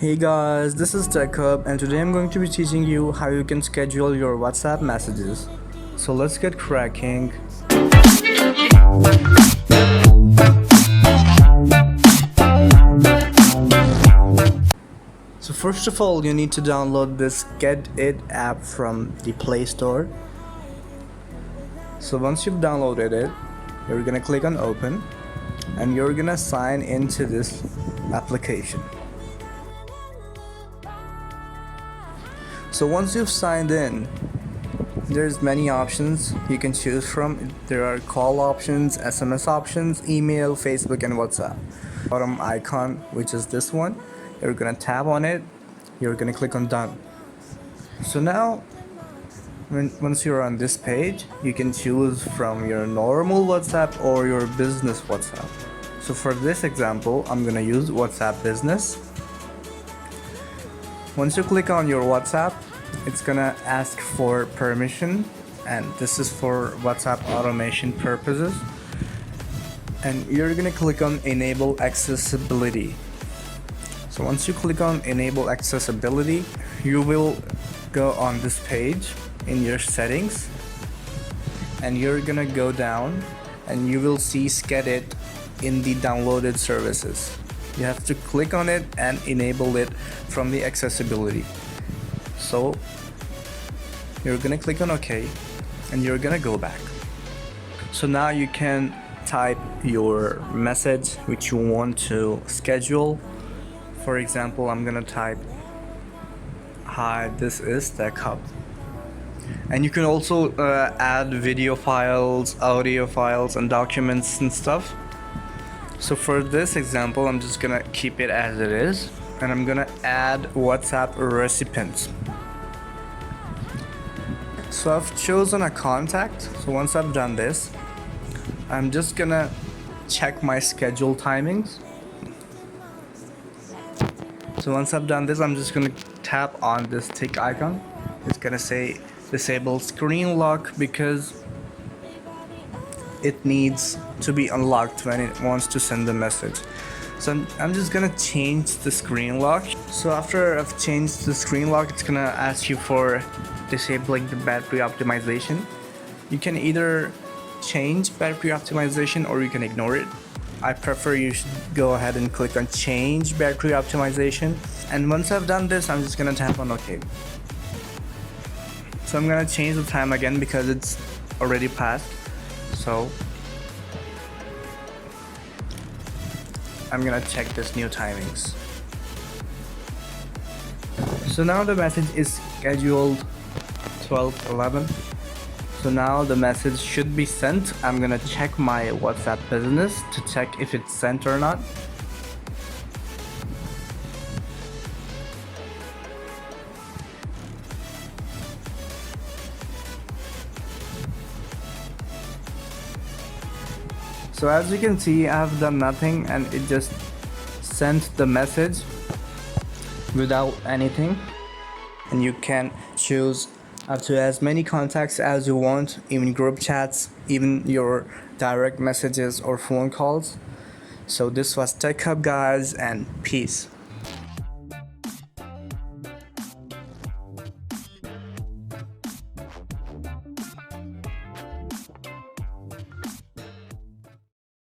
Hey guys, this is TechHub and today I'm going to be teaching you how you can schedule your WhatsApp messages. So let's get cracking. So first of all, you need to download this Get It app from the Play Store. So once you've downloaded it, you're gonna click on open and you're gonna sign into this application. So once you've signed in, there's many options you can choose from. There are call options, SMS options, email, Facebook, and WhatsApp. Bottom icon, which is this one, you're gonna tap on it, you're gonna click on done. So now once you're on this page, you can choose from your normal WhatsApp or your business WhatsApp. So for this example, I'm gonna use WhatsApp Business. Once you click on your WhatsApp, it's gonna ask for permission, and this is for WhatsApp automation purposes. And you're gonna click on enable accessibility. So once you click on enable accessibility, you will go on this page in your settings, and you're gonna go down and you will see Skedit in the downloaded services. You have to click on it and enable it from the accessibility. So you're gonna click on OK and you're gonna go back. So now you can type your message which you want to schedule. For example, I'm gonna type, "Hi, this is TechHub." And you can also add video files, audio files, and documents and stuff. So for this example, I'm just gonna keep it as it is, and I'm gonna add WhatsApp recipients. So I've chosen a contact. So once I've done this, I'm just gonna check my schedule timings. So once I've done this, I'm just gonna tap on this tick icon. It's gonna say disable screen lock because it needs to be unlocked when it wants to send the message. So I'm just gonna change the screen lock. So after I've changed the screen lock, it's gonna ask you for disabling the battery optimization. You can either change battery optimization or you can ignore it. I prefer you should go ahead and click on change battery optimization. And once I've done this, I'm just gonna tap on OK. So I'm gonna change the time again because it's already passed. So I'm gonna check this new timings. So now the message is scheduled 12:11. So now the message should be sent. I'm gonna check my WhatsApp Business to check if it's sent or not. So as you can see, I have done nothing and it just sent the message without anything. And you can choose up to as many contacts as you want, even group chats, even your direct messages or phone calls. So this was TechHub, guys, and peace.